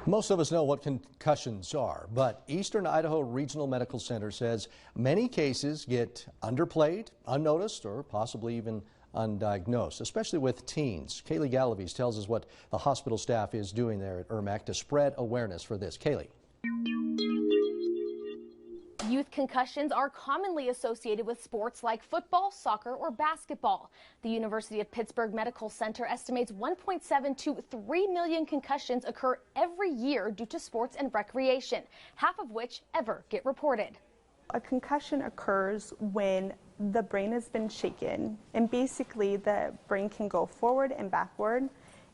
Most of us know what concussions are, but Eastern Idaho Regional Medical Center says many cases get underplayed, unnoticed, or possibly even undiagnosed, especially with teens. Kaylee Galaviz tells us what the hospital staff is doing there at ERMAC to spread awareness for this. Kaylee. Youth concussions are commonly associated with sports like football, soccer, or basketball. The University of Pittsburgh Medical Center estimates 1.7 to 3 million concussions occur every year due to sports and recreation, half of which ever get reported. A concussion occurs when the brain has been shaken, and basically the brain can go forward and backward,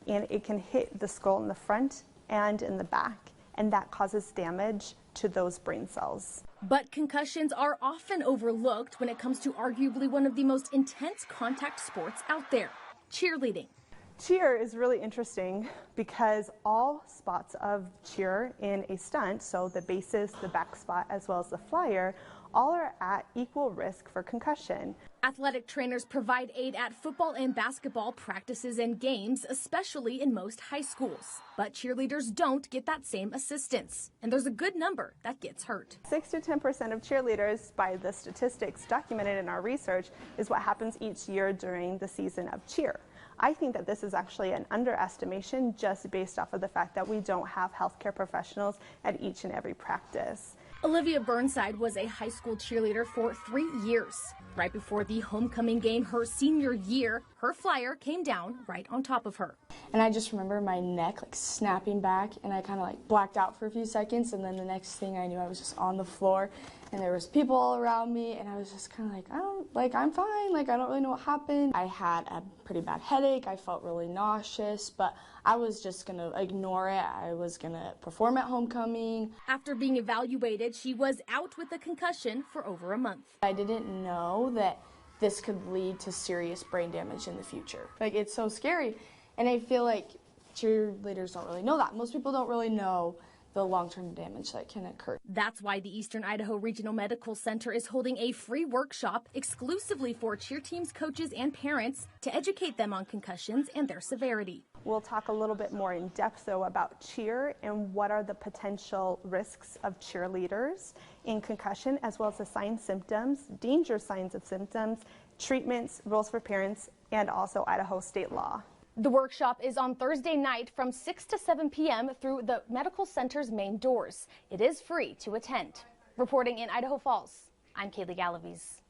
and it can hit the skull in the front and in the back, and that causes damage to those brain cells. But concussions are often overlooked when it comes to arguably one of the most intense contact sports out there, cheerleading. Cheer is really interesting because all spots of cheer in a stunt, so the bases, the back spot, as well as the flyer, all are at equal risk for concussion. Athletic trainers provide aid at football and basketball practices and games, especially in most high schools. But cheerleaders don't get that same assistance, and there's a good number that gets hurt. 6 to 10% of cheerleaders, by the statistics documented in our research, is what happens each year during the season of cheer. I think that this is actually an underestimation just based off of the fact that we don't have healthcare professionals at each and every practice. Olivia Burnside was a high school cheerleader for 3 years. Right before the homecoming game her senior year, her flyer came down right on top of her. And I just remember my neck snapping back, and I kind of blacked out for a few seconds, and then the next thing I knew I was just on the floor and there was people all around me, and I was just kind of I'm fine, I don't really know what happened. I had a pretty bad headache, I felt really nauseous, but I was just gonna ignore it. I was gonna perform at homecoming. After being evaluated, she was out with a concussion for over a month. I didn't know that this could lead to serious brain damage in the future. It's so scary, and I feel like cheerleaders don't really know that. Most people don't really know the long-term damage that can occur. That's why the Eastern Idaho Regional Medical Center is holding a free workshop exclusively for cheer teams, coaches, and parents to educate them on concussions and their severity. We'll talk a little bit more in depth, though, about cheer and what are the potential risks of cheerleaders in concussion, as well as the signs, symptoms, danger signs of symptoms, treatments, rules for parents, and also Idaho state law. The workshop is on Thursday night from 6 to 7 p.m. through the medical center's main doors. It is free to attend. Reporting in Idaho Falls, I'm Kaylee Galaviz.